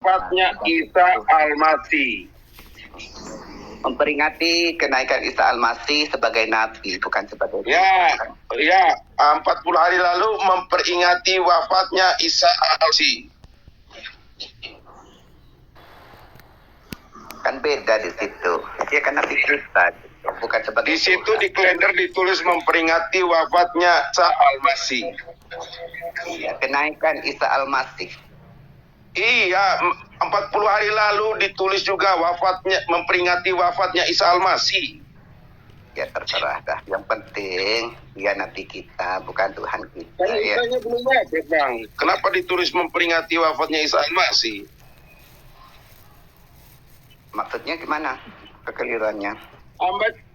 wafatnya Isa Al-Masih. Memperingati kenaikan Isa Al-Masih sebagai nabi, bukan sebagai Ya, 40 hari lalu memperingati wafatnya Isa Al-Masih. Kan beda di situ. Dia kan nabi kita, bukan sebagai Di situ di kalender ditulis memperingati wafatnya Isa Al-Masih. Iya, kenaikan Isa Al-Masih. Iya, 40 hari lalu ditulis juga memperingati wafatnya Isa Al-Masih. Ya terserah dah. Yang penting dia nabi kita, bukan Tuhan kita. Ya. Isanya belum wafat, Bang. Kenapa ditulis memperingati wafatnya Isa Al-Masih? Maksudnya gimana? Kekeliruannya.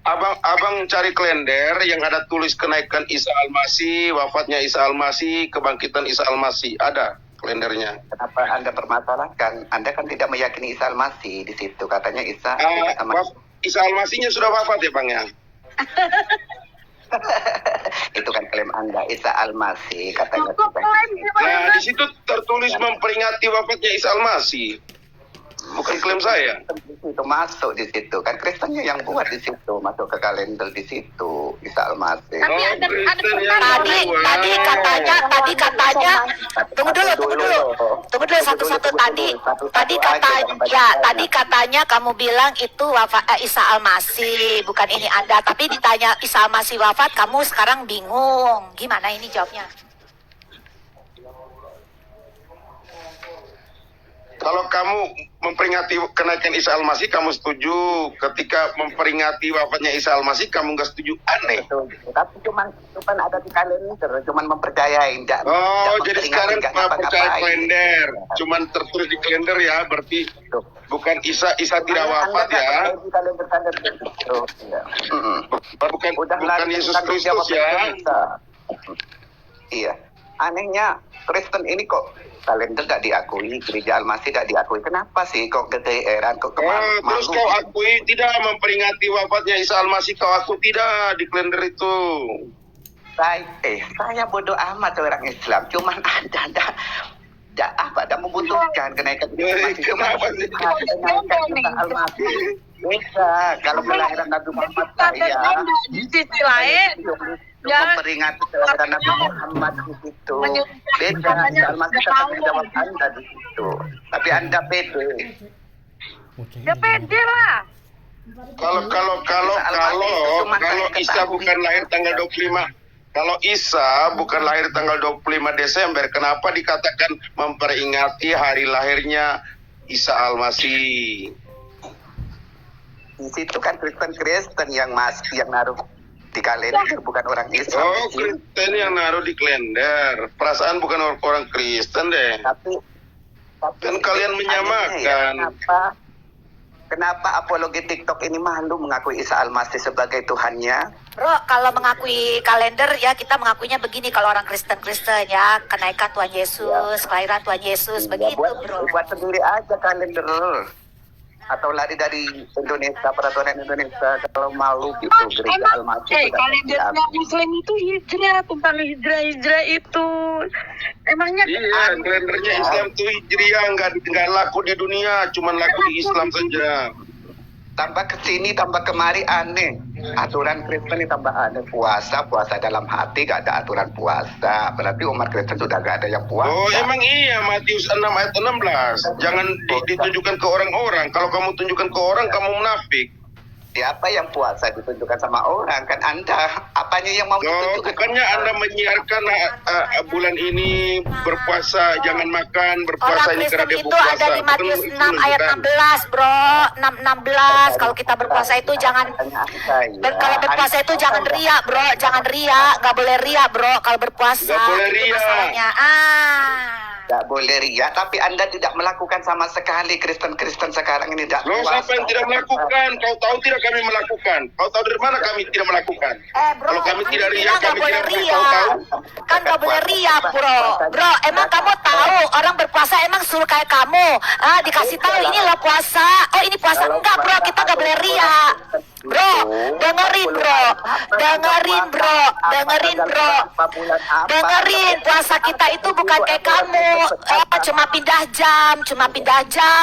Abang cari kalender yang ada tulis kenaikan Isa Al-Masih, wafatnya Isa Al-Masih, kebangkitan Isa Al-Masih. Ada kalendernya. Kenapa Anda permasalahkan? Anda kan tidak meyakini Isa Al-Masih di situ. Katanya Isa Isa Al-Masihnya sudah wafat ya, Bang ya? itu kan klaim Anda, Isa Al-Masih katanya. Nah, di situ tertulis memperingati wafatnya Isa Al-Masih. Bukan klaim saya. Itu masuk di situ. Kan Kristennya yang buat di situ, masuk ke kalender di situ, Isa Al-Masih. Tapi Tadi katanya tunggu dulu satu-satu tadi katanya kamu bilang itu wafat Isa Al-Masih, bukan ini Anda, tapi ditanya Isa Al-Masih wafat kamu sekarang bingung. Gimana ini jawabnya? Kalau kamu memperingati kenaikan Isa Al-Masih, kamu setuju. Ketika memperingati wafatnya Isa Al-Masih, kamu nggak setuju. Aneh. Tapi cuman ada di kalender, cuman mempercayai. Jadi sekarang nggak percaya kalender. Cuman tertulis di kalender ya, berarti bukan Isa tidak wafat ya. Bukan Yesus Kristus ya. Iya. Anehnya Kristen ini kok kalender tidak diakui, gereja Al-Masih tidak diakui. Kenapa sih kok kegeeran, kok kemarin? Terus kau akui tidak memperingati wafatnya Isa Al-Masih, kau akui tidak di kalender itu? Saya bodoh amat orang Islam. Cuman ada membutuhkan kenaikan Isa Al-Masih. Kenaikan Al-Masih. Bisa kalau kelahiran Nabi Muhammad saya. Di sisi lain, memperingati kelahiran Nabi Muhammad di situ. Beda, Al-Masih katanya jawab Anda di situ. Tapi Anda pede. ya pede lah. Kalau Isa bukan lahir tanggal 25, kalau Isa bukan lahir tanggal 25 Desember, kenapa dikatakan memperingati hari lahirnya Isa Al-Masih? Di situ kan Kristen yang naruh di kalender, bukan orang Islam. Oh, Kristen yang naruh di kalender. Perasaan bukan orang Kristen deh. Tapi kan kalian menyamakan. Ya, kenapa apologi TikTok ini malu mengakui Isa Al-Masih sebagai Tuhannya? Bro, kalau mengakui kalender ya kita mengakuinya begini kalau orang Kristen ya, kenaikan Tuhan Yesus, kelahiran Tuhan Yesus, begitu bro. Buat sendiri aja kalender. Atau lari dari Indonesia, peraturan Indonesia, kalau malu gitu gereja Al-Masih. Kalendernya Muslim itu hijrah, tentang hijrah itu. Emangnya kalendernya Islam itu hijriah, nggak laku di dunia, cuman laku di Islam saja. Tambah kesini, tambah kemari aneh. Aturan Kristen ini tambah aneh. Puasa dalam hati, gak ada aturan puasa. Berarti umat Kristen sudah gak ada yang puasa. Oh, emang iya, Matius 6 ayat 16. Jangan ditunjukkan ke orang-orang. Kalau kamu tunjukkan ke orang, kamu munafik. Siapa yang puasa ditunjukkan sama orang? Kan Anda, apanya yang mau ditunjukkan? Bukannya Anda menyiarkan bulan ini berpuasa, jangan makan, berpuasa Orang ini karena Kristen dia itu berpuasa. ada di Matius 6 ayat 16 bro, 16. Kalau kita berpuasa itu jangan, kalau berpuasa itu jangan riak bro, jangan riak, nggak boleh riak bro kalau berpuasa. Nggak boleh itu riak. masalahnya. Tidak boleh ria, tapi Anda tidak melakukan sama sekali. Kristen sekarang ini tidak Loh, siapa yang tidak melakukan? Kau tahu tidak kami melakukan? Kau tahu dari mana kami tidak melakukan? Bro, Kalau kami tidak ria, kami boleh tidak ria. kau tahu? Kan nggak boleh ria bro. Bro, emang kamu tahu orang berpuasa emang suruh kayak kamu? Dikasih tahu ini loh puasa. Oh ini puasa enggak bro, kita nggak boleh ria. Bro, dengerin bro, dengerin bro, dengerin bro, dengerin puasa kita itu bukan kayak kamu, cuma pindah jam,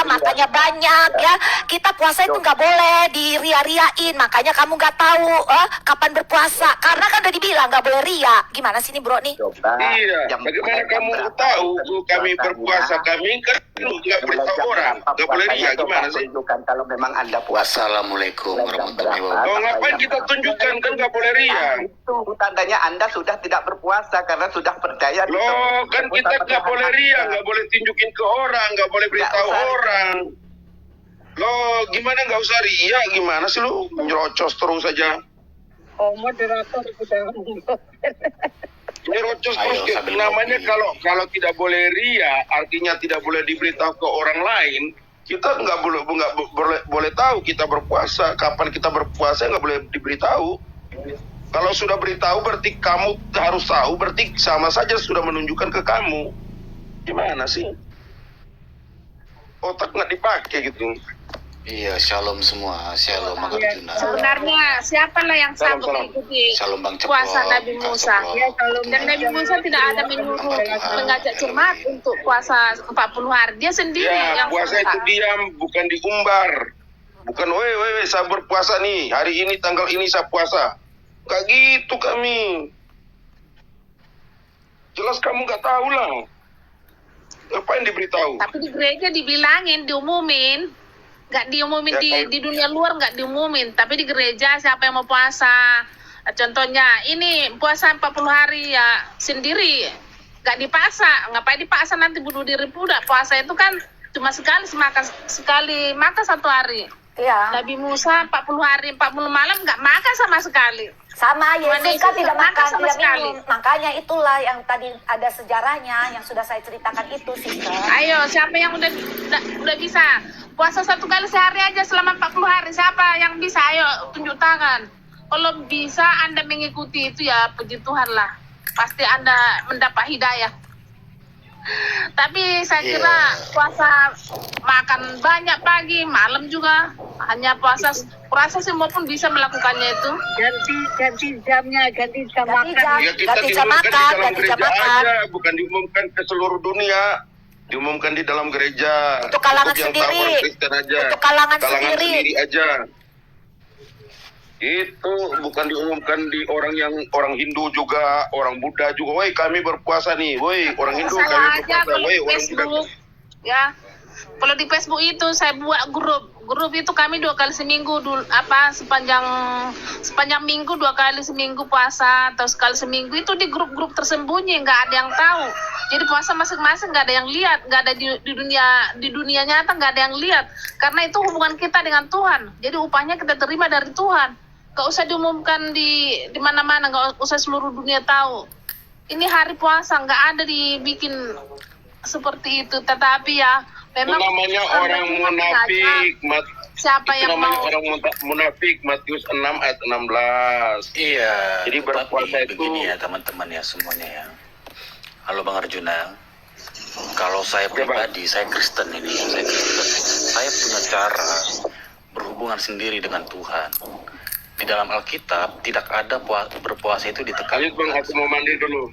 makanya banyak ya. Kita puasa itu nggak boleh diria-riain, makanya kamu nggak tahu kapan berpuasa, karena kan udah dibilang nggak boleh ria. Gimana sih nih bro nih? Iya, bagaimana kamu tahu kami berpuasa? Kami kan nggak beritahu orang, nggak boleh ria. Gimana sih? Kalau memang Anda puasa. Assalamualaikum warahmatullahi wabarakatuh. Oh, ngapain kita tunjukkan, kan nggak boleh ria? Itu tandanya Anda sudah tidak berpuasa karena sudah percaya. Loh, kan kita nggak boleh ria, nggak boleh tunjukin ke orang, nggak boleh beritahu orang. Loh, gimana nggak usah ria? Gimana sih lu nyerocos terus saja? Oh, moderator udah. Nyerocos terus. Ayo, sambil Namanya ngopi. kalau tidak boleh ria, artinya tidak boleh diberitahu ke orang lain. Kita nggak boleh tahu kita berpuasa. Kapan kita berpuasa nggak boleh diberitahu. Kalau sudah beritahu berarti kamu harus tahu, berarti sama saja sudah menunjukkan ke kamu. Gimana sih? Otak nggak dipakai gitu. Iya, shalom semua. Shalom Bang Ya, Arjuna. sebenarnya siapalah yang Salam, sanggup salam. mengikuti Shalom Bang Ceplok. puasa Nabi Bang Musa? Ceplok. Ya, kalau Dan Nabi Musa tidak ada menyuruh mengajak jemaat untuk puasa 40 hari. Dia sendiri Ya, yang puasa itu diam, bukan diumbar. Bukan, weh, saya berpuasa nih. Hari ini, tanggal ini saya puasa. Gak gitu kami. Jelas kamu gak tahu lah. Ngapain diberitahu? Tapi di gereja dibilangin, diumumin. Nggak diumumin Ya, di dunia luar, nggak diumumin. Tapi di gereja siapa yang mau puasa. Contohnya ini puasa 40 hari ya sendiri. Nggak dipaksa. Ngapain dipaksa nanti bunuh diri pula. Puasa itu kan cuma sekali makan 1 hari. Iya. Nabi Musa 40 hari 40 malam nggak makan sama sekali. Sama Yesus Yesus kan tidak nggak makan makan, sama tidak sekali. minum. Makanya itulah yang tadi ada sejarahnya yang sudah saya ceritakan itu, sister. Ayo, siapa yang udah bisa puasa 1 kali sehari aja selama 40 hari? Siapa yang bisa? Ayo tunjuk tangan. Kalau bisa Anda mengikuti itu ya puji Tuhan lah. Pasti Anda mendapat hidayah. Tapi saya kira puasa makan banyak pagi, malam juga. Hanya puasa semua pun bisa melakukannya itu. Ganti jamnya, ganti jam Ganti makan. jam. Ya kita Ganti jam diumumkan makan, di dalam ganti jam gereja makan. aja, bukan diumumkan ke seluruh dunia. Diumumkan di dalam gereja. Untuk kalangan yang tahu sendiri. orang Kristen aja. Untuk kalangan sendiri. aja. Itu bukan diumumkan di orang Hindu juga, orang Buddha juga. Woi, kami berpuasa nih. Woi, orang Hindu kami Saya aja berpuasa. kalau Woi, di orang Buddha. Facebook, ya. Kalau di Facebook itu saya buat grup itu kami 2 kali seminggu sepanjang minggu 2 kali seminggu puasa atau sekali seminggu itu di grup-grup tersembunyi, nggak ada yang tahu. Jadi puasa masing-masing nggak ada yang lihat, nggak ada di dunia nyata nggak ada yang lihat, karena itu hubungan kita dengan Tuhan. Jadi upahnya kita terima dari Tuhan. Gak usah diumumkan di mana-mana, gak usah seluruh dunia tahu. Ini hari puasa, nggak ada dibikin seperti itu. Tetapi ya, Itu memang namanya orang munafik. siapa Itu yang namanya mau orang munafik. Matius 6 ayat 16. Iya. Jadi tetapi berpuasa itu- begini ya teman-teman ya semuanya ya. Halo Bang Arjuna. Kalau saya Ya, Bang. pribadi, saya Kristen ini, saya Kristen. Saya punya cara berhubungan sendiri dengan Tuhan. Di dalam Alkitab tidak ada berpuasa itu ditekankan. Ayo Bang, aku mau mandi dulu.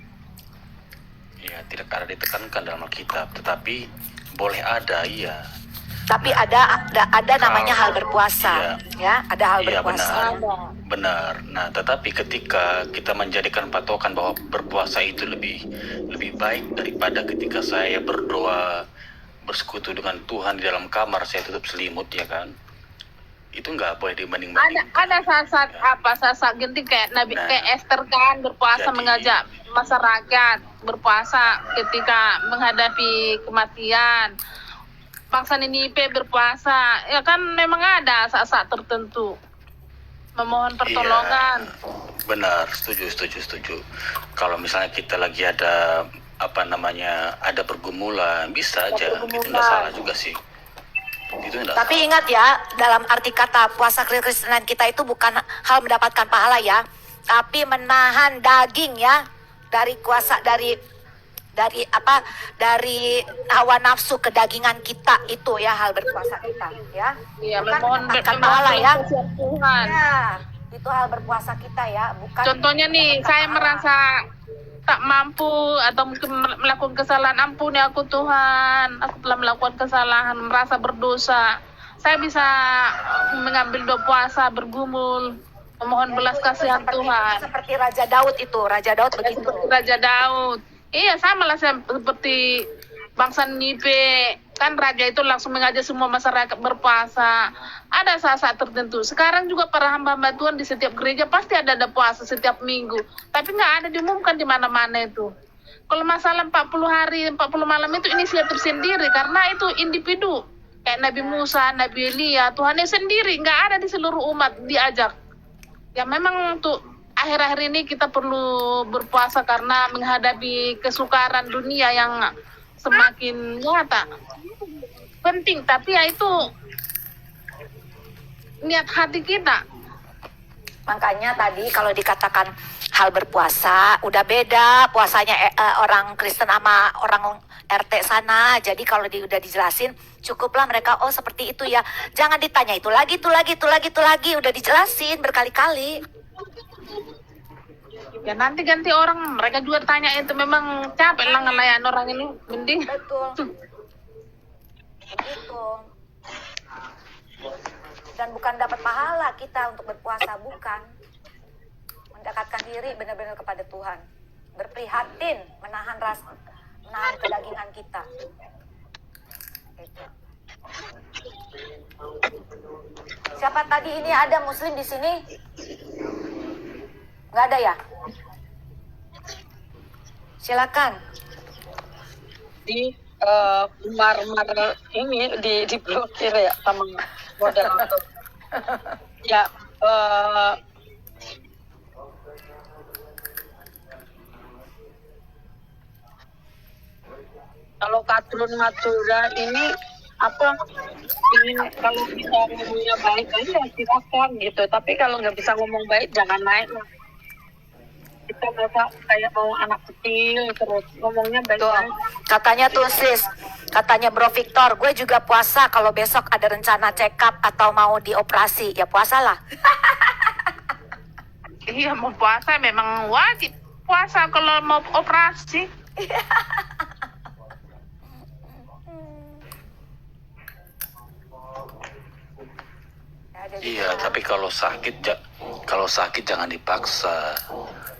Iya, tidak ada ditekankan dalam Alkitab, tetapi boleh ada, iya. Tapi ada namanya hal berpuasa, ya, ada hal Iya, berpuasa. benar. Nah, tetapi ketika kita menjadikan patokan bahwa berpuasa itu lebih baik daripada ketika saya berdoa bersekutu dengan Tuhan di dalam kamar saya tutup selimut, ya kan? Itu nggak boleh dibanding-bandingkan. ada saat-saat genting kayak Nabi Nah. kayak Esther kan berpuasa Jadi- mengajak masyarakat berpuasa ketika menghadapi kematian. Bangsa Niniwe berpuasa, ya kan memang ada saat-saat tertentu memohon pertolongan. Iya, benar, setuju. Kalau misalnya kita lagi ada ada pergumulan, bisa aja. Itu nggak salah juga sih. Itu nggak Tapi ingat ya, dalam arti kata puasa kekristenan kita itu bukan hal mendapatkan pahala ya, tapi menahan daging ya dari kuasa dari dari hawa nafsu kedagingan kita itu ya, hal berpuasa kita ya. Iya, Bukan memohon mendapatkan pahala ya. kasihan Tuhan. Ya, itu hal berpuasa kita ya, bukan. Contohnya nih, mendapatkan saya pahala. merasa tak mampu atau mungkin melakukan kesalahan, ampuni aku Tuhan, aku telah melakukan kesalahan, merasa berdosa. Saya bisa mengambil doa puasa, bergumul, memohon belas kasihan Tuhan. Seperti Raja Daud itu, Raja Daud begitu. Seperti Raja Daud. Iya, sama lah seperti bangsa Nipe. Kan raja itu langsung mengajak semua masyarakat berpuasa. Ada saat-saat tertentu. Sekarang juga para hamba-hamba Tuhan di setiap gereja pasti ada puasa setiap minggu. Tapi nggak ada diumumkan di mana-mana itu. Kalau masalah 40 hari, 40 malam itu inisiatif sendiri. Karena itu individu. Kayak Nabi Musa, Nabi Elia, Tuhannya sendiri. Nggak ada di seluruh umat diajak. Ya memang untuk akhir-akhir ini kita perlu berpuasa karena menghadapi kesukaran dunia yang semakin nyata. Penting, tapi ya itu niat hati kita. Makanya tadi kalau dikatakan hal berpuasa, udah beda puasanya orang Kristen sama orang RT sana. Jadi kalau udah dijelasin, cukuplah mereka, oh seperti itu ya. Jangan ditanya itu lagi, udah dijelasin berkali-kali. Ya nanti ganti orang, mereka juga tanya itu, memang capek lah ngelayan orang ini. Mending Betul. Itu. Dan bukan dapat pahala kita untuk berpuasa, bukan. Mendekatkan diri benar-benar kepada Tuhan. Berprihatin, menahan kedagingan kita. Itu. Siapa tadi ini, ada muslim di sini? Nggak ada ya? Silakan. Di mar ini diblokir ya sama model itu. Ya, kalau Katrun Madura ini apa, ingin kalau bisa ngomongnya baik aja silakan gitu, tapi kalau nggak bisa ngomong baik jangan naik lah. Kita masa kayak mau anak kecil terus ngomongnya baik. Tuh, katanya tuh sis, katanya Bro Victor, gue juga puasa kalau besok ada rencana check up atau mau dioperasi, ya puasalah. iya, mau puasa memang wajib puasa kalau mau operasi. Iya, tapi kalau sakit jangan dipaksa.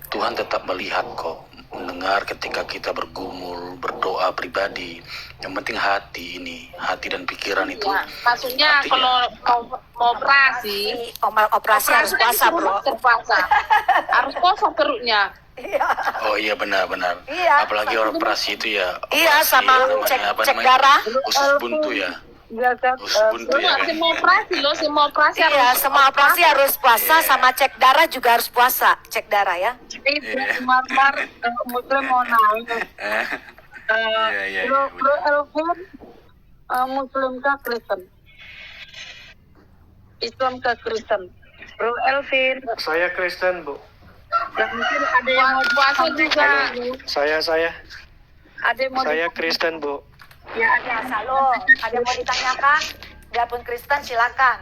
Tuhan tetap melihat kok, mendengar ketika kita bergumul, berdoa pribadi. Yang penting hati dan pikiran itu. Ya, maksudnya artinya, kalau mau operasi, Operasi harus kan puasa, Bro. terpuasa. Harus puasa perutnya. oh iya benar. Iya. Apalagi operasi itu ya. Iya, operasi sama namanya, cek darah. Usus buntu ya. Usus buntu ya kan. Semua operasi loh, semua operasi Iya, harus semua operasi harus puasa, Iya. sama cek darah juga harus puasa. Cek darah ya. Itu Mar muslim mau nanya. Iya, Bro benar. Elvin, Muslim ke Kristen? Islam ke Kristen? Bro Elvin, Saya Kristen, Bu. dan mungkin ada yang mau puasa juga. Saya ada yang mau Kristen, Bu. ya ada. Ya, Shalom. Ada yang mau ditanyakan? Biarpun Kristen, silakan.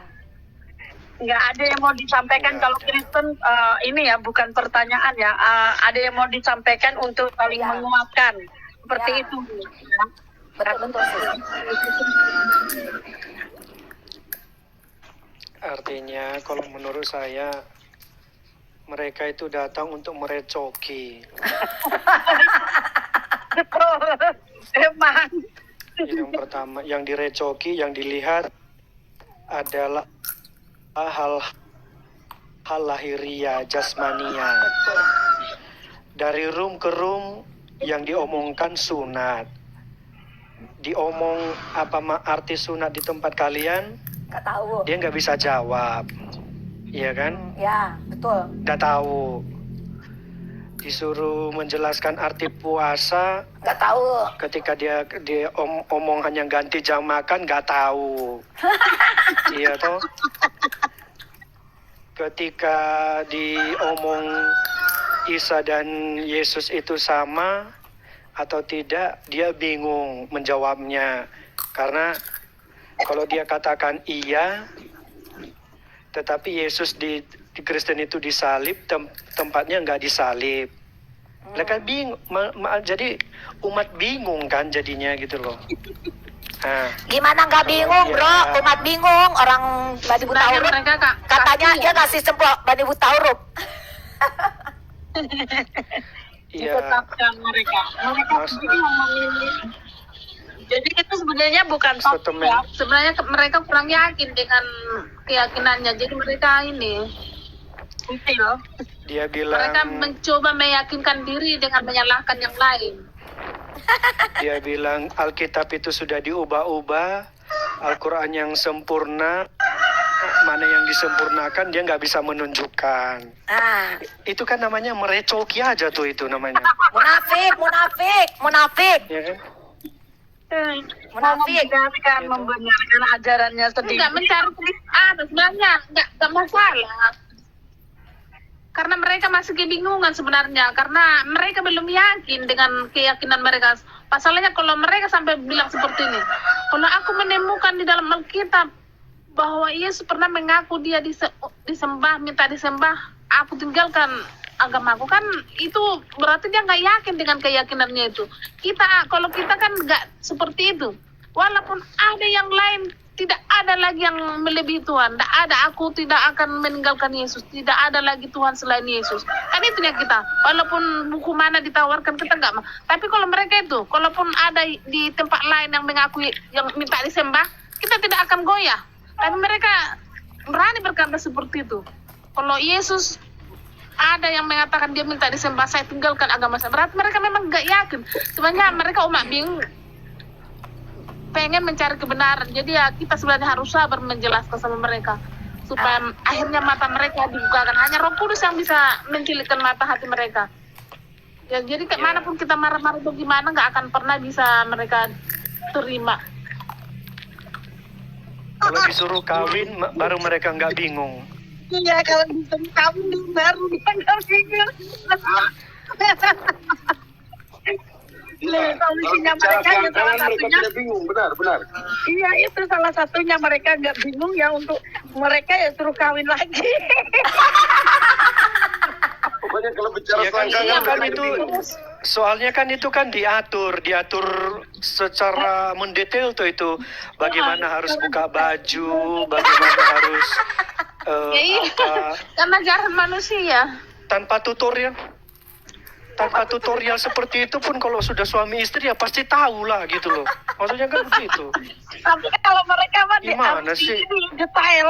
Nggak ada yang mau disampaikan. Kalau Kristen ini ya bukan pertanyaan ya, ada yang mau disampaikan untuk saling Ya. menguatkan seperti Ya. itu. Betul sis. Artinya kalau menurut saya mereka itu datang untuk merecoki. Betul, emang. Yang pertama, yang direcoki, yang dilihat adalah hal lahiriah, jasmania. Dari room ke room yang diomongkan sunat. Diomong apa arti sunat di tempat kalian, Nggak tahu. dia nggak bisa jawab. Iya kan? Ya, betul. Nggak tahu. Disuruh menjelaskan arti puasa, Nggak tahu. ketika dia omongannya ganti jam makan, nggak tahu. Iya toh. Ketika diomong Isa dan Yesus itu sama, atau tidak, dia bingung menjawabnya. Karena kalau dia katakan iya, tetapi Yesus di Kristen itu disalib, tempatnya nggak disalib. Mereka bingung, jadi umat bingung kan jadinya gitu loh. Nah, Gimana nggak bingung, Iya. bro? Umat bingung, orang Bani Buta Sebenarnya Huruf mereka katanya kasih dia ngasih sempok Bani Buta Huruf. iya, Ditetapkan mereka. Mereka Mas- sendiri yang memilih. Jadi itu sebenarnya bukan Settlement. ya. sebenarnya mereka kurang yakin dengan keyakinannya. Jadi mereka ini Betul. dia mereka bilang, mencoba meyakinkan diri dengan menyalahkan yang lain. dia bilang Alkitab itu sudah diubah-ubah, Al-Quran yang sempurna, mana yang disempurnakan dia nggak bisa menunjukkan. Ah, Itu kan namanya merecoki aja tuh itu namanya. munafik. Ya kan? Munafik. Membenarkan ajarannya sendiri. Enggak mencari sebenarnya enggak masalah. Karena mereka masih kebingungan sebenarnya, karena mereka belum yakin dengan keyakinan mereka. Pasalnya kalau mereka sampai bilang seperti ini, kalau aku menemukan di dalam Alkitab bahwa Yesus pernah mengaku dia disembah, minta disembah, aku tinggalkan agamaku, kan itu berarti dia nggak yakin dengan keyakinannya itu. Kalau kita kan nggak seperti itu. Walaupun ada yang lain, tidak ada lagi yang melebihi Tuhan. Tidak ada, aku tidak akan meninggalkan Yesus. Tidak ada lagi Tuhan selain Yesus. Kan itu yang kita. Walaupun buku mana ditawarkan, kita nggak mau. Tapi kalau mereka itu, kalaupun ada di tempat lain yang mengakui, yang minta disembah, kita tidak akan goyah. Tapi mereka berani berkata seperti itu. Kalau Yesus ada yang mengatakan dia minta disembah, saya tinggalkan agama saya. Berarti mereka memang nggak yakin. Sebenarnya mereka umat bingung, pengen mencari kebenaran. Jadi ya kita sebenarnya harus sabar menjelaskan sama mereka supaya akhirnya mata mereka dibukakan. Hanya Roh Kudus yang bisa menculikkan mata hati mereka. Ya, jadi kemanapun kita marah-marah bagaimana nggak akan pernah bisa mereka terima. Kalau disuruh kawin baru mereka nggak bingung. Iya, kalau disuruh kawin baru dia nggak bingung. Solusinya mereka ya salah mereka satunya. tidak bingung, benar. Iya, itu salah satunya mereka nggak bingung ya, untuk mereka ya suruh kawin lagi. Pokoknya kalau bicara Ya kan, selangkangan iya kan mereka itu, bingung. soalnya kan itu kan diatur secara mendetail tuh itu. Bagaimana harus buka baju, bagaimana harus Ya iya, apa, karena ajaran manusia. tanpa tutorial. Tanpa tutorial seperti itu pun kalau sudah suami istri ya pasti tahu lah gitu loh. Maksudnya kan begitu. Tapi kalau mereka mah Gimana sih? detail.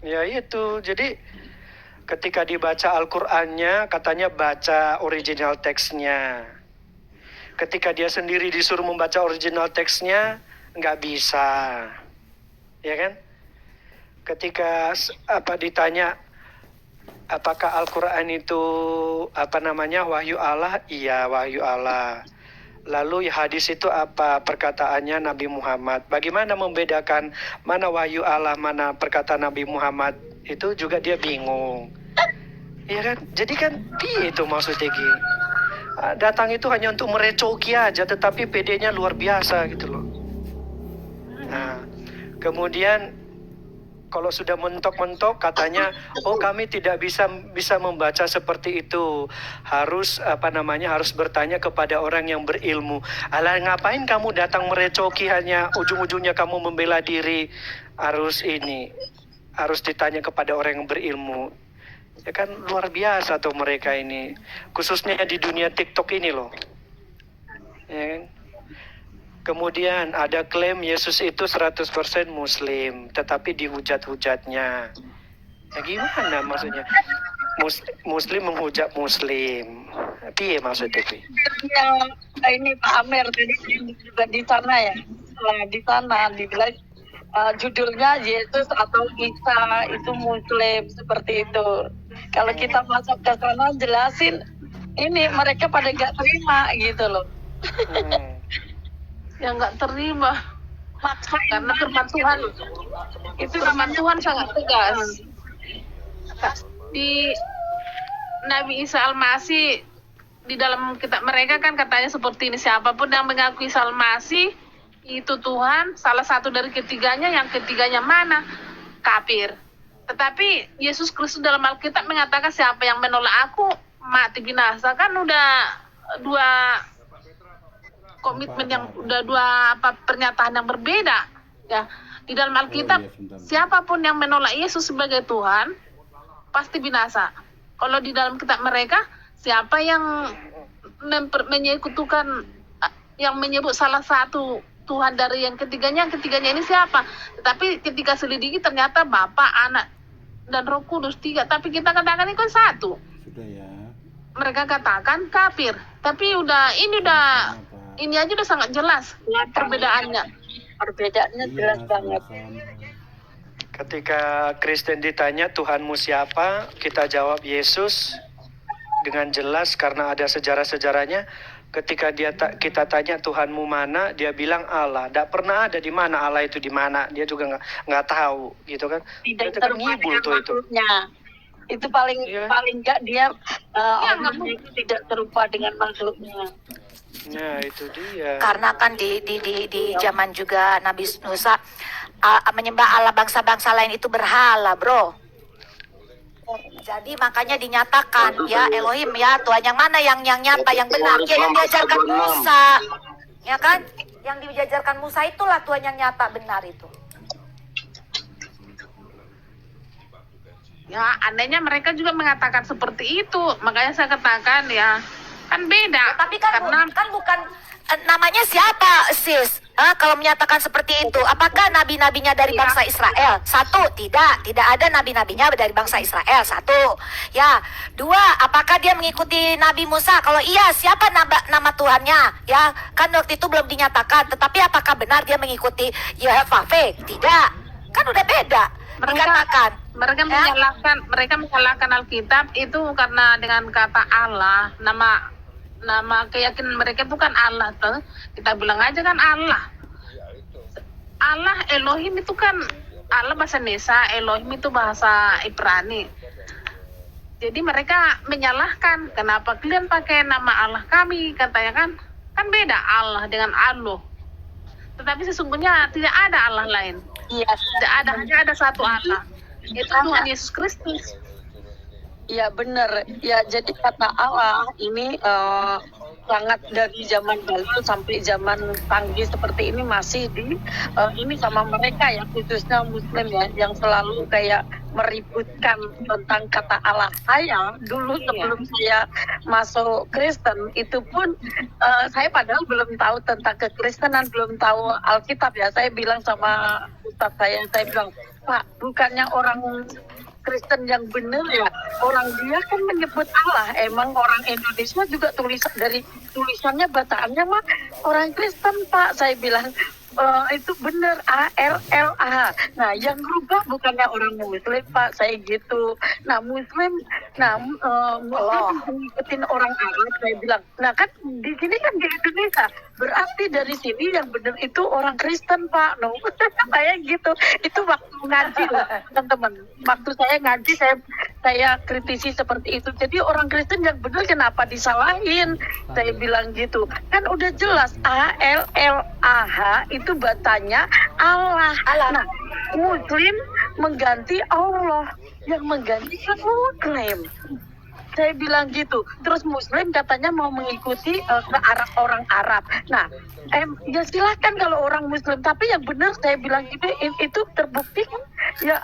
Ya itu, jadi ketika dibaca Al-Qur'annya katanya baca original teksnya. Ketika dia sendiri disuruh membaca original teksnya nggak bisa. Ya kan? Ketika ditanya apakah Al-Quran itu wahyu Allah? Iya, wahyu Allah. Lalu hadis itu apa? Perkataannya Nabi Muhammad. Bagaimana membedakan mana wahyu Allah, mana perkataan Nabi Muhammad? Itu juga dia bingung. Iya kan? Jadi kan itu maksudnya Gi. Datang itu hanya untuk merecoki aja, tetapi PD-nya luar biasa gitu loh. Nah, kemudian kalau sudah mentok-mentok katanya, oh kami tidak bisa membaca seperti itu. Harus harus bertanya kepada orang yang berilmu. Alah, ngapain kamu datang merecoki, hanya ujung-ujungnya kamu membela diri. Harus ditanya kepada orang yang berilmu. Ya kan luar biasa tuh mereka ini. Khususnya di dunia TikTok ini loh. Ya kan? Kemudian ada klaim Yesus itu 100% Muslim, tetapi dihujat-hujatnya. Ya gimana maksudnya? Muslim menghujat Muslim. Piye maksudnya? Yang ini Pak Amer tadi juga di sana ya. Di sana dibilang judulnya Yesus atau Isa itu Muslim, seperti itu. Kalau kita masuk ke sana jelasin, ini mereka pada nggak terima gitu loh. Yang nggak terima karena firman Tuhan itu, firman Tuhan sangat tegas. Di Nabi Isa Al-Masih di dalam kitab mereka kan katanya seperti ini, siapapun yang mengakui Salmasi itu Tuhan, salah satu dari ketiganya, yang ketiganya mana? Kafir. Tetapi Yesus Kristus dalam Alkitab mengatakan siapa yang menolak aku mati binasa. Kan udah dua komitmen yang udah dua pernyataan yang berbeda ya. Di dalam Alkitab siapapun yang menolak Yesus sebagai Tuhan pasti binasa. Kalau di dalam kitab mereka siapa yang menyekutukan, yang menyebut salah satu Tuhan dari yang ketiganya ini siapa? Tetapi ketika selidiki ternyata Bapa, Anak, dan Roh Kudus tiga. Tapi kita katakan ini kan satu. Sudah ya. Mereka katakan kafir. Tapi ini aja udah sangat jelas perbedaannya. Perbedaannya jelas banget. Ketika Kristen ditanya Tuhanmu siapa, kita jawab Yesus dengan jelas karena ada sejarah-sejarahnya. Ketika kita tanya Tuhanmu mana, dia bilang Allah. Tidak pernah ada di mana Allah itu di mana. Dia juga nggak tahu, gitu kan? Tidak Itu kan serupa ngibul dengan tuh itu. makhluknya. Itu paling enggak dia Allahnya itu tidak serupa dengan makhluknya. Nah itu dia. Karena kan di zaman juga Nabi Musa menyembah Allah bangsa-bangsa lain itu berhala, bro. Jadi makanya dinyatakan ya Elohim ya Tuhan yang mana yang nyata yang benar ya yang diajarkan Musa, ya kan? Yang diajarkan Musa itulah Tuhan yang nyata benar itu. Ya, anehnya mereka juga mengatakan seperti itu. Makanya saya katakan ya, kan beda. Ya, tapi kan karena bukan namanya siapa, sis? Kalau menyatakan seperti itu, apakah nabi-nabinya dari bangsa Israel? Satu, tidak ada nabi-nabinya dari bangsa Israel. Satu, ya. Dua, apakah dia mengikuti Nabi Musa? Kalau iya, siapa nama Tuhannya? Ya, kan waktu itu belum dinyatakan. Tetapi apakah benar dia mengikuti Yahweh? Tidak, kan udah beda. Dikatakan. mereka menyalahkan Alkitab itu karena dengan kata Allah, nama keyakinan mereka itu kan Allah tuh. Kita bilang aja kan Allah. Allah Elohim itu kan Allah bahasa Nesa, Elohim itu bahasa Ibrani. Jadi mereka menyalahkan, kenapa kalian pakai nama Allah kami, katanya kan beda Allah dengan Allah. Tetapi sesungguhnya tidak ada Allah lain. Iya, Tidak ada, hanya ada satu Allah. Itu Tuhan Yesus Kristus. iya benar. Ya jadi kata Allah ini sangat dari zaman dahulu sampai zaman canggih seperti ini masih ini sama mereka ya, khususnya Muslim ya, yang selalu kayak meributkan tentang kata Allah. Saya dulu sebelum saya masuk Kristen itu pun saya padahal belum tahu tentang kekristenan, belum tahu Alkitab ya. Saya bilang sama ustaz saya bilang, Pak, bukannya orang Kristen yang benar ya, orang dia kan menyebut Allah. Emang orang Indonesia juga tulisannya bacaannya mah orang Kristen, Pak. Saya bilang itu benar ALLA. Nah, yang berubah bukannya orang Muslim, Pak. Saya gitu. Nah, Muslim ngikutin orang Arab. Saya bilang, nah kan di sini kan di Indonesia. Berarti dari sini yang benar itu orang Kristen, Pak. No, saya gitu. Itu waktu ngaji loh, teman-teman. Waktu saya ngaji, saya kritisi seperti itu. Jadi orang Kristen yang benar kenapa disalahin? Saya bilang gitu. Kan udah jelas ALLAH itu bacanya Allah. Nah, Muslim mengganti Allah, yang mengganti kan Muslim. Saya bilang gitu. Terus Muslim katanya mau mengikuti ke arah orang Arab. Nah, ya silahkan kalau orang Muslim. Tapi yang benar saya bilang gitu, itu terbukti kan ya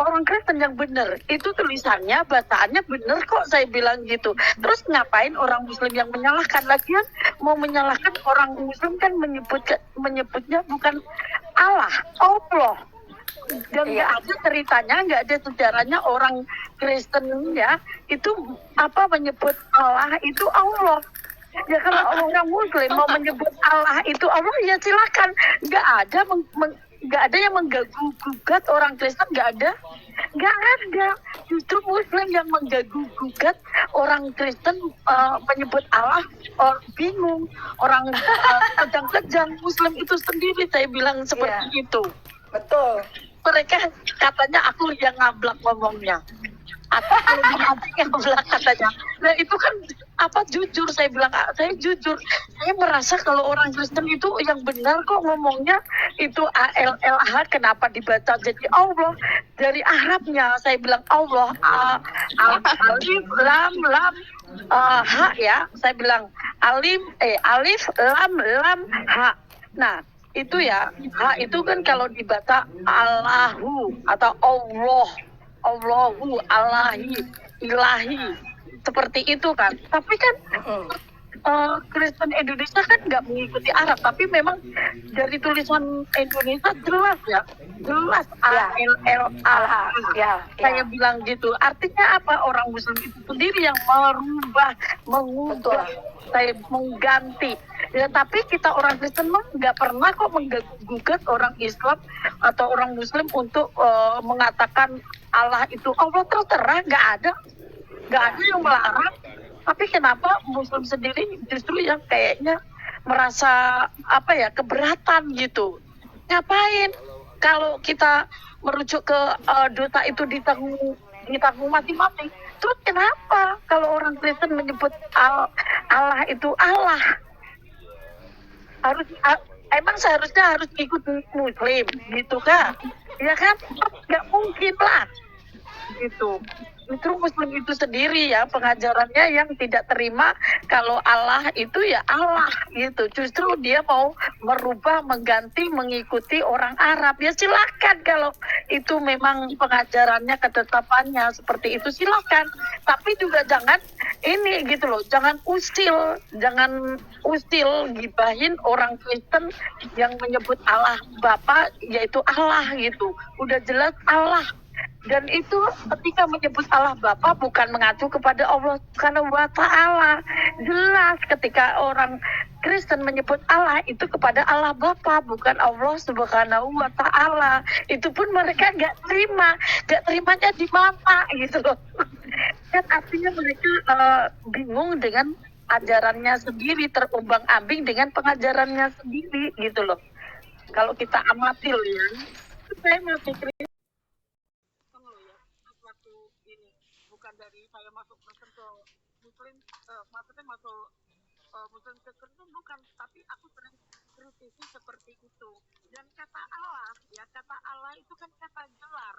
orang Kristen yang benar. Itu tulisannya, bacaannya benar kok, saya bilang gitu. Terus ngapain orang Muslim yang menyalahkan? Lagian mau menyalahkan orang Muslim kan menyebutnya bukan Allah, Allah. Dan nggak ada ceritanya, nggak ada sejarahnya orang Kristen ya itu menyebut Allah itu Allah. Ya kalau orang Muslim mau menyebut Allah itu Allah ya silakan. Nggak ada yang menggugat orang Kristen, nggak ada. Justru Muslim yang menggugat orang Kristen menyebut Allah, bingung. Orang kejang-kejang Muslim itu sendiri, saya bilang seperti itu. Betul. Mereka katanya aku yang ngablak ngomongnya. atau kalau dimatikan belah katanya. Nah itu kan jujur saya bilang, saya jujur, saya merasa kalau orang Kristen itu yang benar kok ngomongnya itu ALLH, kenapa dibaca jadi Allah dari Arabnya. Saya bilang Allah, alif lam ha ya, saya bilang alif lam ha. Nah itu ya, ha itu kan kalau dibaca Allahu atau Allahu, Allahi, Ilahi, seperti itu kan. Tapi kan Kristen Indonesia kan nggak mengikuti Arab, tapi memang dari tulisan Indonesia jelas ya, jelas ALLA. Ya, Saya bilang gitu. Artinya apa? Orang Muslim itu sendiri yang mengubah, saya mengganti. Ya, tapi kita orang Kristen mah nggak pernah kok menggugat orang Islam atau orang Muslim untuk mengatakan Allah itu Allah, terserah, nggak ada yang melarang. Tapi kenapa Muslim sendiri justru yang kayaknya merasa keberatan gitu? Ngapain kalau kita merujuk ke dosa itu ditanggung masing-masing? Terus kenapa kalau orang Kristen menyebut Allah itu Allah? Emang seharusnya harus ikut Muslim gitu kan? Ya kan? Nggak mungkin lah gitu. Justru Muslim itu sendiri ya pengajarannya yang tidak terima kalau Allah itu ya Allah gitu. Justru dia mau merubah, mengganti, mengikuti orang Arab. Ya silakan kalau itu memang pengajarannya, ketetapannya seperti itu, silakan. Tapi juga jangan ini gitu loh, jangan usil gibahin orang Kristen yang menyebut Allah Bapa yaitu Allah gitu. Udah jelas Allah. Dan itu ketika menyebut Allah Bapa bukan mengacu kepada Allah Subhanahu wa Ta'ala. Jelas ketika orang Kristen menyebut Allah itu kepada Allah Bapa, bukan Allah Subhanahu wa Ta'ala. Itu pun mereka nggak terimanya di mana gitu loh. Kan artinya mereka bingung dengan ajarannya sendiri, terombang-ambing dengan pengajarannya sendiri gitu loh. Kalau kita amati ya, saya masih bukan dari saya masuk Kristen ke Muslim, maksudnya masuk Muslim ke Kristen bukan, tapi aku sering kritisi seperti itu. Dan kata Allah itu kan kata gelar.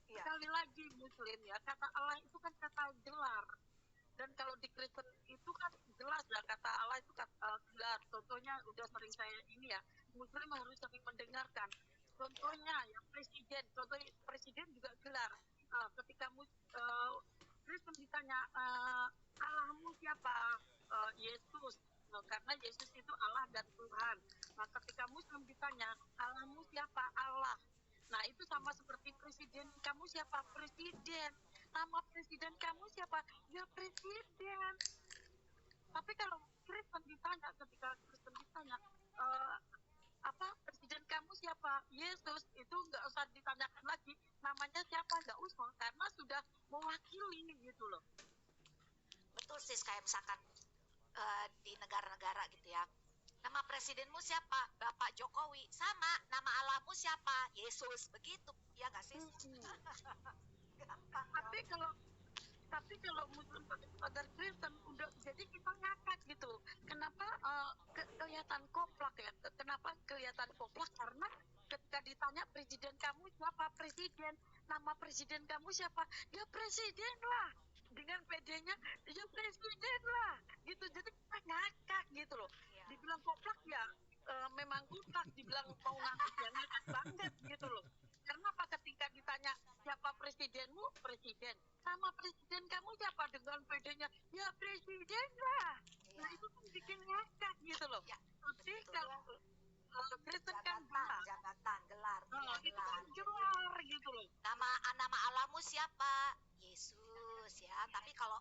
Sekali lagi Muslim ya, kata Allah itu kan kata gelar. Dan kalau di Kristen itu kan jelas ya kata Allah itu kata gelar. Contohnya udah sering saya ini ya, Muslim harus sering mendengarkan. Contohnya ya presiden juga gelar. Ketika Kristen ditanya Allahmu siapa? Yesus. Karena Yesus itu Allah dan Tuhan. Nah, ketika Muslim ditanya Allahmu siapa? Allah. Nah, itu sama seperti presiden. Kamu siapa? Presiden. Nama presiden kamu siapa? Ya presiden. Tapi kalau Kristen ditanya, ketika Kristen ditanya presiden kamu siapa? Yesus. Itu nggak usah ditanyakan lagi namanya siapa, nggak usah, karena sudah mewakili gitu loh. Betul sih, kayak misalkan di negara-negara gitu ya, nama presidenmu siapa? Bapak Jokowi. Sama, nama Allahmu siapa? Yesus. Begitu ya nggak sih? Gampang. Tapi kalau Muslim pakai Kristen udah jadi kita ngakak gitu. Kenapa kelihatan koplak ya? Kenapa kelihatan koplak? Karena ketika ditanya presiden kamu siapa? Presiden. Nama presiden kamu siapa? Ya presiden lah. Dengan PD-nya ya presiden lah. Gitu. Jadi kita ngakak gitu loh. Dibilang koplak ya memang koplak. Dibilang mau ngakak ya ngakak banget gitu loh. Karena apa? Ketika ditanya siapa presidenmu? Presiden. Nama presiden kamu siapa? Dengan PD-nya ya presiden lah. Nah itu kan bikin ngakak gitu loh. Tapi kalau Kristen kan jabatan, gelar. itu kan gelar gitu loh. Nama Allahmu siapa? Yesus ya. Tapi kalau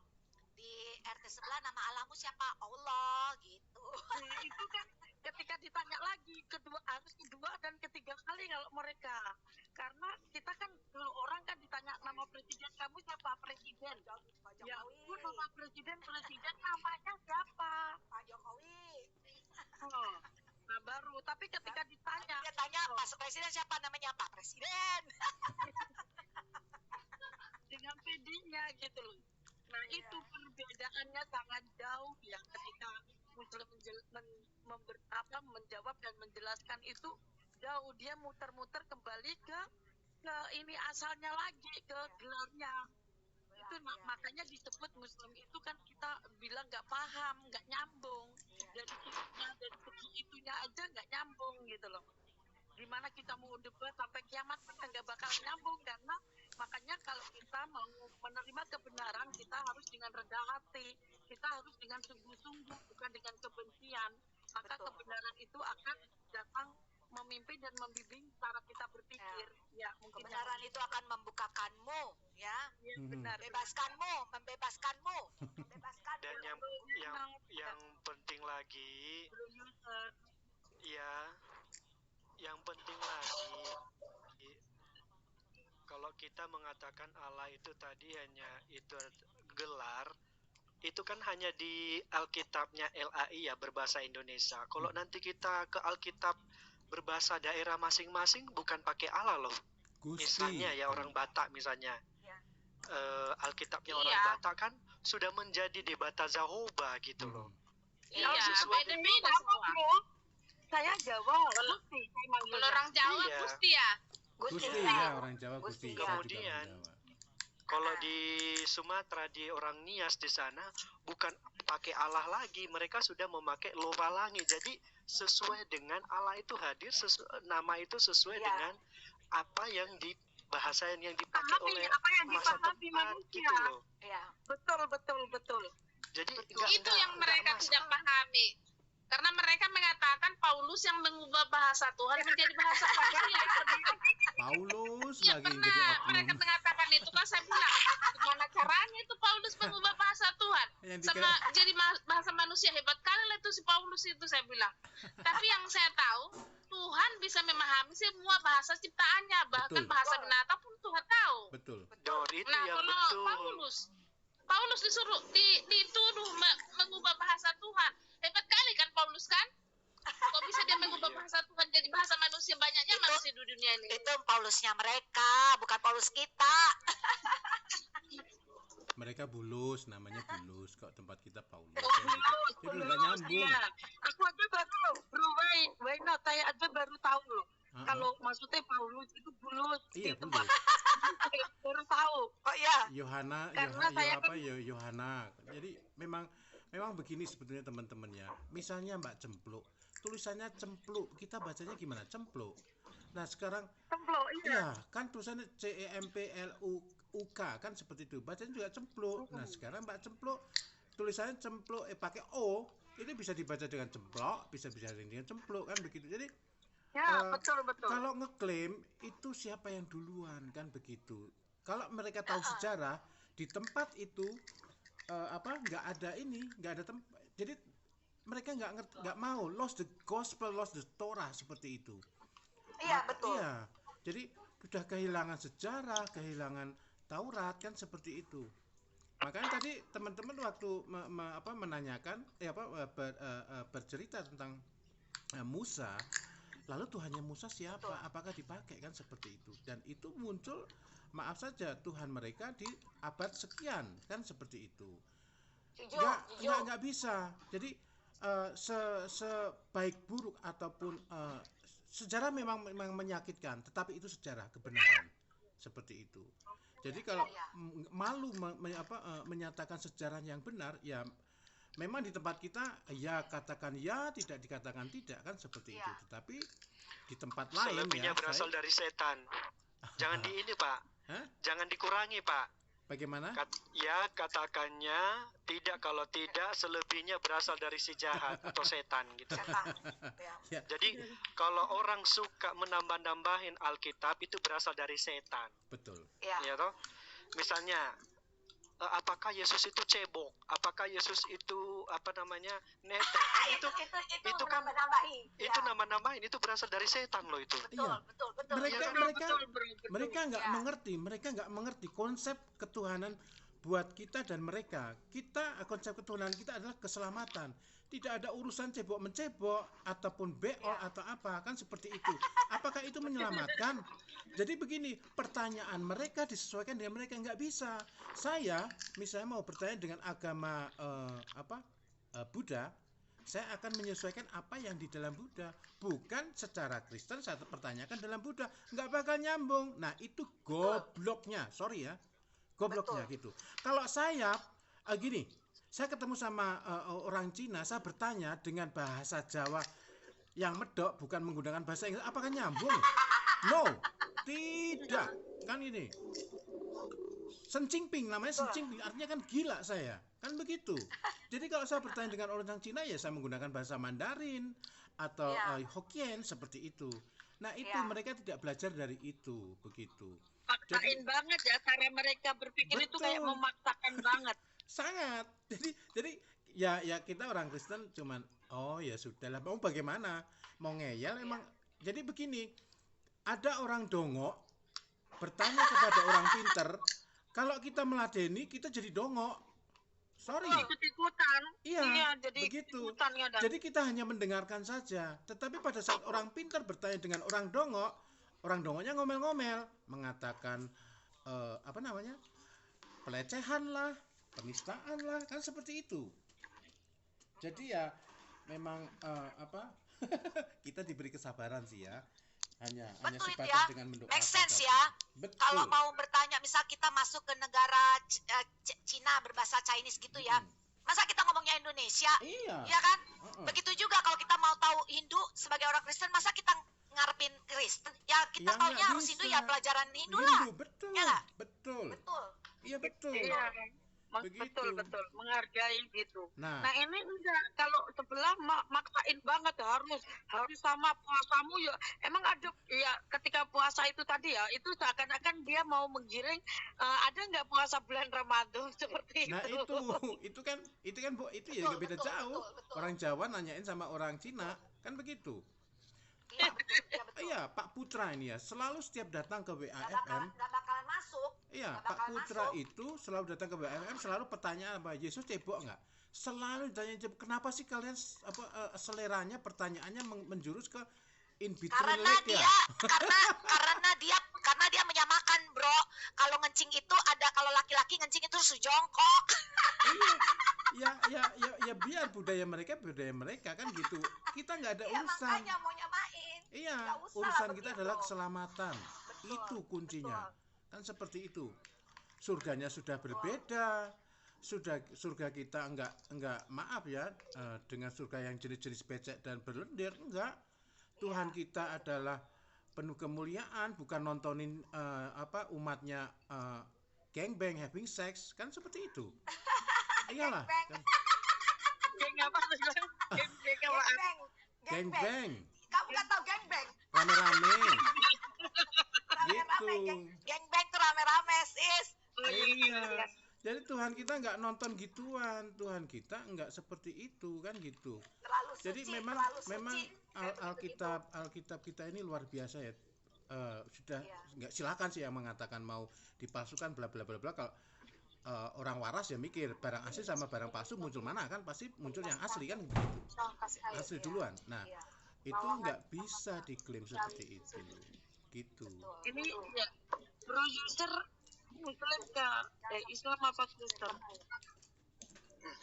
di RT sebelah nama Allahmu siapa? Allah gitu. Nah, itu kan ketika ditanya lagi harus kedua dan ketiga kali kalau mereka, karena kita kan kalau orang kan ditanya nama presiden kamu siapa? Presiden. Ya ampun, nama presiden namanya siapa? Pak Jokowi. Nah baru, tapi ketika ditanya dia tanya Pak Presiden siapa? Namanya Pak Presiden. dengan PD-nya gitu loh. Nah itu perbedaannya sangat jauh ya ketika Muslim menjawab dan menjelaskan itu jauh, dia muter-muter kembali ke ini asalnya lagi, ke gelarnya itu. Makanya disebut Muslim itu kan kita bilang nggak paham, nggak nyambung dari segi itunya aja nggak nyambung gitu loh. Gimana kita mau debat sampai kiamat kan nggak bakal nyambung, karena makanya kalau kita mau menerima kebenaran kita harus dengan rendah hati, kita harus dengan sungguh-sungguh, bukan dengan kebencian. Maka kebenaran itu akan datang memimpin dan membimbing cara kita berpikir. Ya, mungkin Kebenaran itu akan membukakanmu, ya. ya, benar. Membebaskanmu. Dan yang penting lagi, ya, yang penting lagi, kalau kita mengatakan Allah itu tadi hanya itu gelar, itu kan hanya di Alkitabnya LAI ya, berbahasa Indonesia. Kalau nanti kita ke Alkitab berbahasa daerah masing-masing, bukan pakai Allah loh. Gusti. Misalnya ya orang Batak misalnya, Alkitabnya orang Iya. Batak kan sudah menjadi Debata Zahoba gitu loh. Iya, sesuai beda-beda Apa, semua. bro? Saya Jawa, Gusti. Saya manggilnya. Kalau orang Jawa Iya. Gusti ya. Gusti ya, orang Jawa Gusti. Gusti. Saya juga Kemudian, orang Jawa. kalau di Sumatera, di orang Nias di sana bukan pakai Allah lagi, mereka sudah memakai Lowalangi. Jadi sesuai dengan Allah itu hadir, nama itu sesuai Iya. dengan apa yang di bahasa yang dipakai Pahami, oleh apa yang masa dipahami tempat manusia. gitu loh. Ya. Betul. Jadi Itu yang mereka tidak pahami. Karena mereka mengatakan Paulus yang mengubah bahasa Tuhan menjadi bahasa manusia. Paulus Ya lagi pernah jadi mereka oknum. mengatakan itu, kan saya bilang gimana caranya itu Paulus mengubah bahasa Tuhan Yang sama jadi bahasa manusia. Hebat kali lah itu si Paulus itu, saya bilang. Tapi yang saya tahu, Tuhan bisa memahami semua bahasa ciptaannya, bahkan Betul. bahasa binatang pun Tuhan tahu. Betul. Dor, itu Nah, yang kalau betul. Paulus disuruh dituduh mengubah bahasa Tuhan. Hebat kali kan Paulus kan? Kok bisa dia mengubah bahasa Tuhan jadi bahasa manusia? Banyaknya Itu- manusia di dunia ini. Itu Paulusnya mereka, bukan Paulus kita. Mereka Bulus, namanya Bulus. Kok tempat kita Paulus. Oh, Kan gitu. Itu nggak nyambung. Iya. Aku aja baru, bro, why not? Saya aja baru tahu loh. Kalau maksudnya Paulus itu Bulus. Iya, Itu Bulus. baru tahu. Oh iya. Yohana, Karena saya kan- Yohana. Jadi memang begini sebetulnya teman-teman ya. Misalnya Mbak Cempluk, tulisannya cempluk, kita bacanya gimana? Cempluk. Nah sekarang, Cemplok, iya. ya kan tulisannya CEMPLUK kan seperti itu. Bacanya juga cempluk. Nah sekarang Mbak Cempluk, tulisannya cempluk, pakai O, ini bisa dibaca dengan cemplok, bisa dengan cempluk kan begitu. Jadi Ya, betul. kalau ngeklaim itu siapa yang duluan kan begitu. Kalau mereka tahu sejarah di tempat itu nggak ada tempat. Jadi mereka nggak mau lost the gospel, lost the Torah seperti itu. Iya, betul. Iya. Jadi sudah kehilangan sejarah, kehilangan Taurat kan seperti itu. Makanya tadi teman-teman waktu menanyakan bercerita tentang Musa. Lalu Tuhannya Musa siapa? Apakah dipakai kan seperti itu? Dan itu muncul, maaf saja, Tuhan mereka di abad sekian kan seperti itu. Nggak bisa. Jadi sebaik buruk ataupun sejarah memang menyakitkan, tetapi itu sejarah kebenaran seperti itu. Jadi kalau malu menyatakan sejarah yang benar, ya memang di tempat kita ya katakan ya, tidak dikatakan tidak kan seperti itu. Tetapi di tempat lain Selebihnya ya berasal dari setan. Jangan di ini Pak. Hah? Jangan dikurangi Pak. Bagaimana? Katakannya tidak, kalau tidak selebihnya berasal dari si jahat atau setan gitu. Ya. Jadi kalau orang suka menambah-nambahin Alkitab itu berasal dari setan. Betul. Ya toh? Misalnya apakah Yesus itu cebok? Apakah Yesus itu netek? Itu kan itu nama-namain, itu berasal dari setan loh itu. Iya. Betul. Mereka nggak mengerti konsep ketuhanan buat kita dan mereka. Konsep ketuhanan kita adalah keselamatan. Tidak ada urusan cebok mencebok ataupun beol atau apa kan seperti itu. Apakah itu menyelamatkan? Jadi begini, pertanyaan mereka disesuaikan dengan mereka, nggak bisa. Saya misalnya mau bertanya dengan agama Buddha, saya akan menyesuaikan apa yang di dalam Buddha, bukan secara Kristen saya pertanyakan dalam Buddha, nggak bakal nyambung. Nah itu gobloknya, sorry ya, gobloknya gitu. Kalau saya gini, saya ketemu sama orang Cina, saya bertanya dengan bahasa Jawa yang medok, bukan menggunakan bahasa Inggris, apakah nyambung? No, tidak. Kan ini Sencingping, namanya sencingping, artinya kan gila saya, kan begitu. Jadi kalau saya bertanya dengan orang Cina, ya saya menggunakan bahasa Mandarin atau Hokkien seperti itu. Nah itu mereka tidak belajar dari itu, begitu. Paksain banget ya, cara mereka berpikir itu kayak memaksakan banget. Sangat. Jadi ya kita orang Kristen cuman oh ya sudahlah, mau bagaimana, mau ngeyel emang. Jadi begini, ada orang dongok bertanya kepada orang pinter, kalau kita meladeni kita jadi dongok. Sorry. Ikut-ikutan. Iya, jadi begitu. ikutan. Jadi kita hanya mendengarkan saja. Tetapi pada saat orang pintar bertanya dengan orang dongoknya ngomel-ngomel, mengatakan pelecehan lah, penistaan lah, kan seperti itu. Jadi ya memang kita diberi kesabaran sih ya. Hanya Betul itu sebatas ya, dengan mendoakan. make sense saja. ya. Betul. Kalau mau bertanya, misal kita masuk ke negara Cina berbahasa Chinese gitu ya, masa kita ngomongnya Indonesia? Iya. Iya kan? Begitu juga kalau kita mau tahu Hindu sebagai orang Kristen, masa kita ngarepin Kristen? Ya kita Ya, taunya nggak harus bisa. Hindu, ya pelajaran Hindu lah. Betul. Ya nggak? Betul. Betul. Iya betul. Iya. Begitu. Betul, menghargai gitu. Nah. Ini enggak, kalau sebelah maksain banget harus sama puasamu ya. Emang ada ya ketika puasa itu tadi ya, itu seakan-akan dia mau menggiring ada nggak puasa bulan Ramadan seperti Nah itu. itu kan Bu, itu ya nggak beda jauh. Betul. Orang Jawa nanyain sama orang Cina kan begitu. Iya, betul. Iya, Pak Putra ini ya selalu setiap datang ke Nggak WAFM. bakalan masuk. Iya, Nggak Pak bakalan Putra masuk. itu selalu datang ke WAFM, selalu pertanyaan apa Yesus cebok nggak? Selalu ditanya cebok. Kenapa sih kalian seleranya pertanyaannya menjurus ke in between Karena leg dia ya? karena dia menyamakan, bro. Kalau ngencing itu ada, kalau laki-laki ngencing itu sujongkok. Ya biar budaya mereka kan gitu. Kita nggak ada Ya, urusan. makanya mau nyamain. Iya, Nggak usah urusan lah kita begitu. adalah keselamatan. Betul, Itu kuncinya. betul. Kan seperti itu. Surganya sudah berbeda. Surga kita enggak maaf ya, dengan surga yang jenis-jenis becek dan berlendir, enggak. Tuhan kita adalah penuh kemuliaan, bukan nontonin umatnya gangbang, having sex, kan seperti itu. Iyalah. Kan. Geng apa tuh? Geng apa? Gangbang. Kamu nggak tahu gangbang? Rame-rame. Rame-rame. Gitu. Gangbang tuh rame-rame, sis. Iya. Jadi Tuhan kita nggak nonton gituan, Tuhan kita nggak seperti itu kan gitu. Terlalu suci. Jadi memang Alkitab kita ini luar biasa ya. Sudah nggak, silakan sih yang mengatakan mau dipalsukan bla bla bla bla. Kalau orang waras ya mikir barang asli sama barang palsu muncul mana, kan pasti muncul yang asli kan begitu. Asli duluan. Nah itu nggak bisa diklaim seperti itu gitu. Ini ya produser Muslim ke Islam apa Kristen?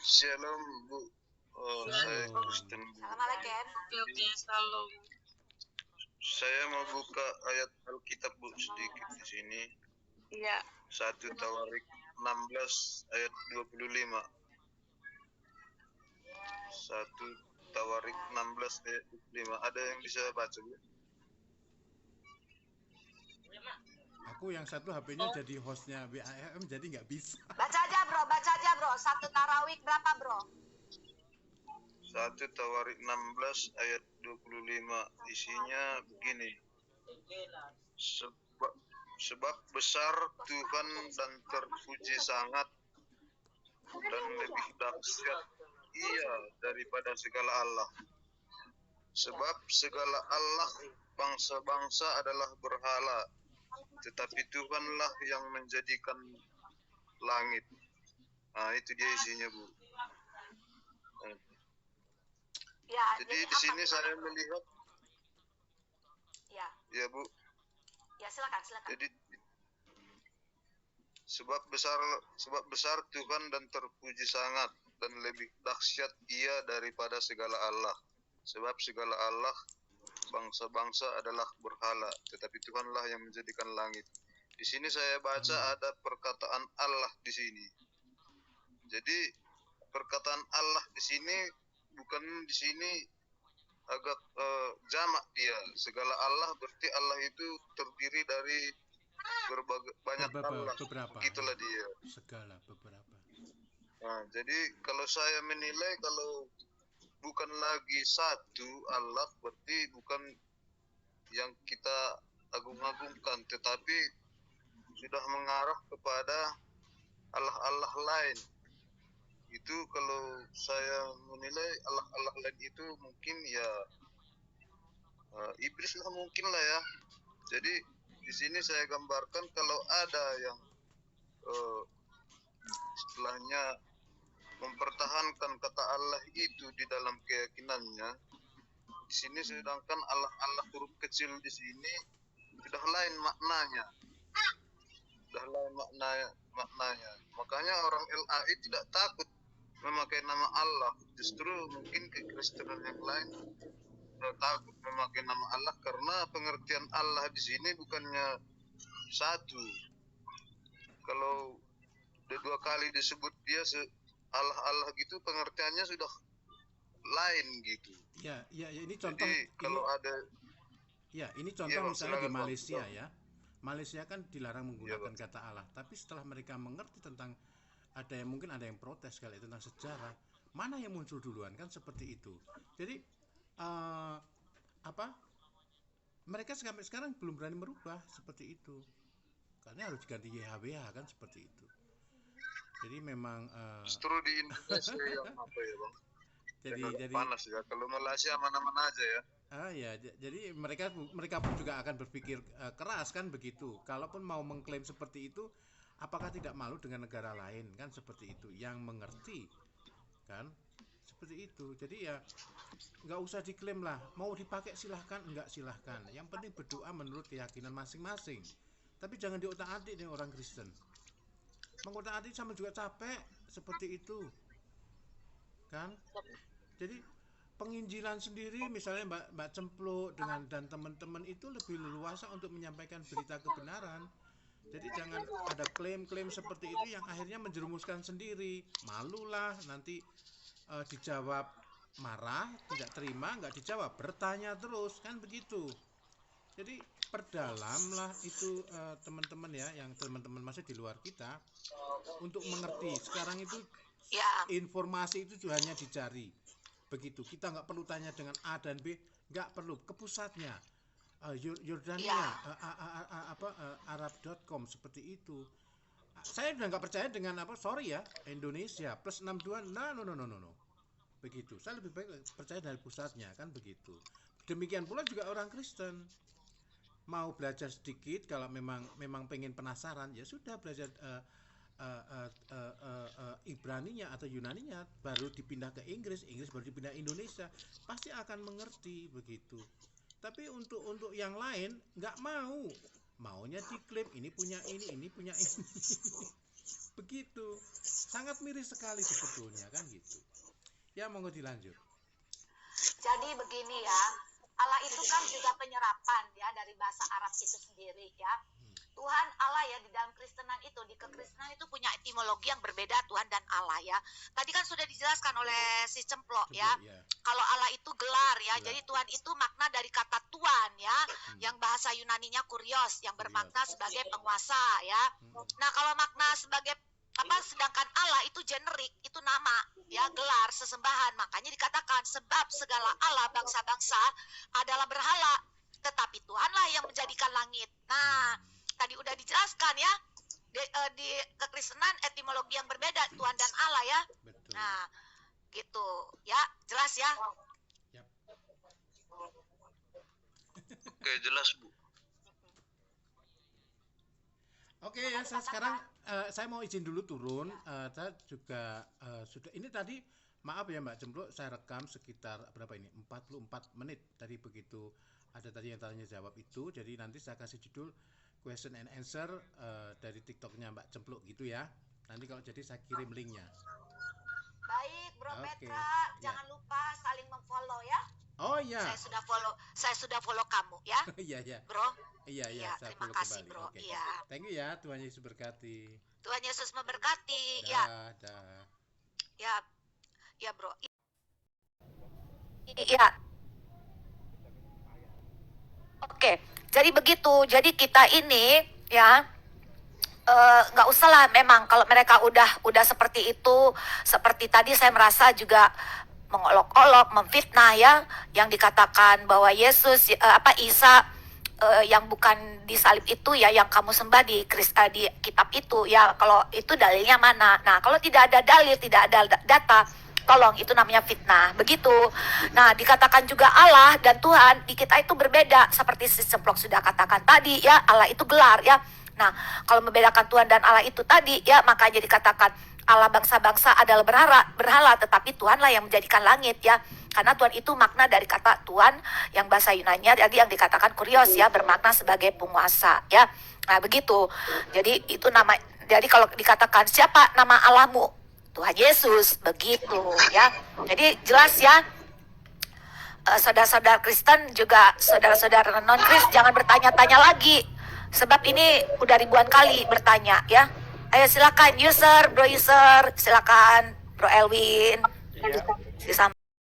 Shalom Bu. Saya Shalom. Kristen Bu. Assalamualaikum. Oke, salam. Saya mau buka ayat Alkitab Bu sedikit di sini. Iya. 1 Tawarik 16 ayat 25. 1 Tawarik 16 ayat 25. Ada yang bisa baca Bu? Aku yang satu HP-nya jadi hostnya WAFM jadi nggak bisa. Baca aja bro. 1 tarawih berapa bro? 1 Tawarik 16 ayat 25. Isinya begini. Sebab besar Tuhan dan terpuji sangat, dan lebih dahsyat Ia daripada segala Allah. Sebab segala Allah bangsa-bangsa adalah berhala, tetapi Tuhanlah yang menjadikan langit. Nah, itu dia isinya Bu. Ya. Jadi di sini saya melihat, Ya. ya Bu, Ya, silakan. Jadi sebab besar Tuhan dan terpuji sangat, dan lebih dahsyat Ia daripada segala Allah. Sebab segala Allah bangsa-bangsa adalah berhala, tetapi Tuhanlah yang menjadikan langit. Di sini saya baca ada perkataan Allah di sini. Jadi perkataan Allah di sini bukan di sini agak jamak dia. Segala Allah berarti Allah itu terdiri dari banyak Allah. Beberapa. Begitulah dia. Segala beberapa. Nah, jadi kalau saya menilai kalau bukan lagi satu Allah, berarti bukan yang kita agung-agungkan, tetapi sudah mengarah kepada Allah-Allah lain. Itu kalau saya menilai Allah-Allah lain itu mungkin ya iblis lah mungkin lah ya. Jadi di sini saya gambarkan kalau ada yang istilahnya mempertahankan kata Allah itu di dalam keyakinannya, di sini sedangkan Allah huruf kecil di sini sudah lain maknanya. Makanya orang LAI tidak takut memakai nama Allah. Justru mungkin kekristenan yang lain takut memakai nama Allah karena pengertian Allah di sini bukannya satu. Kalau udah 2 kali disebut dia Allah gitu, pengertiannya sudah lain gitu. Ya, ini contoh. Jadi kalau ada ini contoh misalnya di Malaysia ya. Malaysia kan dilarang menggunakan kata Allah, tapi setelah mereka mengerti tentang mungkin ada yang protes kali tentang sejarah, mana yang muncul duluan kan seperti itu. Jadi mereka sampai sekarang belum berani merubah seperti itu. Karena harus diganti YHWH kan seperti itu. Jadi memang justru di Indonesia yang apa ya Bang? Jadi panas ya. Kalau Malaysia mana-mana aja ya. Jadi mereka pun juga akan berpikir keras kan begitu. Kalaupun mau mengklaim seperti itu, apakah tidak malu dengan negara lain kan seperti itu yang mengerti kan seperti itu. Jadi ya nggak usah diklaim lah. Mau dipakai silahkan, enggak silahkan. Yang penting berdoa menurut keyakinan masing-masing. Tapi jangan diotak-atik nih orang Kristen. Mengotak-atik sama juga capek seperti itu kan. Jadi penginjilan sendiri misalnya Mbak Cempluk dan teman-teman itu lebih leluasa untuk menyampaikan berita kebenaran. Jadi jangan ada klaim-klaim seperti itu yang akhirnya menjerumuskan sendiri. Malulah nanti dijawab marah, tidak terima, nggak dijawab, bertanya terus kan begitu. Jadi perdalamlah itu teman-teman ya, yang teman-teman masih di luar kita untuk mengerti. Sekarang itu informasi itu hanya dicari begitu. Kita nggak perlu tanya dengan A dan B, nggak perlu, ke pusatnya. Yordania, Arab.com seperti itu. Saya udah nggak percaya dengan Indonesia plus 62, no. Begitu. Saya lebih baik percaya dari pusatnya kan begitu. Demikian pula juga orang Kristen. Mau belajar sedikit, kalau memang pengen penasaran, ya sudah belajar Ibraninya atau Yunaninya, baru dipindah ke Inggris baru dipindah Indonesia, pasti akan mengerti begitu. Tapi untuk yang lain nggak maunya diklaim ini punya ini begitu. Sangat miris sekali sebetulnya kan gitu. Ya monggo dilanjut. Jadi begini ya, Allah itu kan juga penyerapan ya dari bahasa Arab itu sendiri ya. Tuhan Allah ya di dalam Kristenan itu, di kekristenan itu punya etimologi yang berbeda Tuhan dan Allah ya. Tadi kan sudah dijelaskan oleh si Cemplok ya. Kalau Allah itu gelar ya. Jadi Tuhan itu makna dari kata Tuhan ya, yang bahasa Yunaninya kurios, yang bermakna sebagai penguasa ya. Nah, kalau makna sebagai sedangkan Allah itu generik, itu nama ya, gelar sesembahan. Makanya dikatakan sebab segala Allah bangsa-bangsa adalah berhala, tetapi Tuhanlah yang menjadikan langit. Nah, tadi udah dijelaskan ya di kekristenan etimologi yang berbeda Tuhan dan Allah ya. Betul. Nah, gitu ya, jelas ya. Yap. Oke, jelas Bu. Oke ya, saya mau izin dulu turun. Saya juga sudah ini tadi, maaf ya Mbak Cempluk, saya rekam sekitar berapa ini? 44 menit tadi begitu ada tadi yang tanya jawab itu, jadi nanti saya kasih judul question and answer dari TikToknya Mbak Cempluk gitu ya. Nanti kalau jadi saya kirim linknya. Baik, Bro Oke, Petra, ya. jangan lupa saling memfollow ya. Oh iya, Saya sudah follow kamu ya, iya ya, Bro. iya Iya, saya terima follow kasih, kembali. Bro. Oke. Iya. Thank you ya, Tuhan Yesus berkati. Tuhan Yesus memberkati. Ya, Dah. ya, Bro. Iya. Oke, jadi begitu. Jadi kita ini ya nggak usah lah memang kalau mereka udah seperti itu, seperti tadi saya merasa juga mengolok-olok, memfitnah ya, yang dikatakan bahwa Yesus Isa yang bukan disalib itu ya yang kamu sembah di kitab itu ya, kalau itu dalilnya mana? Nah, kalau tidak ada dalil, tidak ada data, tolong, itu namanya fitnah. Begitu. Nah, dikatakan juga Allah dan Tuhan di kita itu berbeda, seperti si Cemplok sudah katakan tadi ya, Allah itu gelar ya. Nah, kalau membedakan Tuhan dan Allah itu tadi ya, makanya dikatakan Allah bangsa-bangsa adalah berhala, tetapi Tuhanlah yang menjadikan langit ya. Karena Tuhan itu makna dari kata Tuhan yang bahasa Yunani-nya jadi yang dikatakan kurios ya, bermakna sebagai penguasa ya. Nah, begitu. Jadi itu nama, jadi kalau dikatakan siapa nama Allahmu? Tuhan Yesus, begitu ya. Jadi jelas ya. Saudara-saudara Kristen juga saudara-saudara non-Kristen jangan bertanya-tanya lagi. Sebab ini udah ribuan kali bertanya ya. Ayo silakan user, Bro User, silakan Bro Elwin. Iya. Disambung.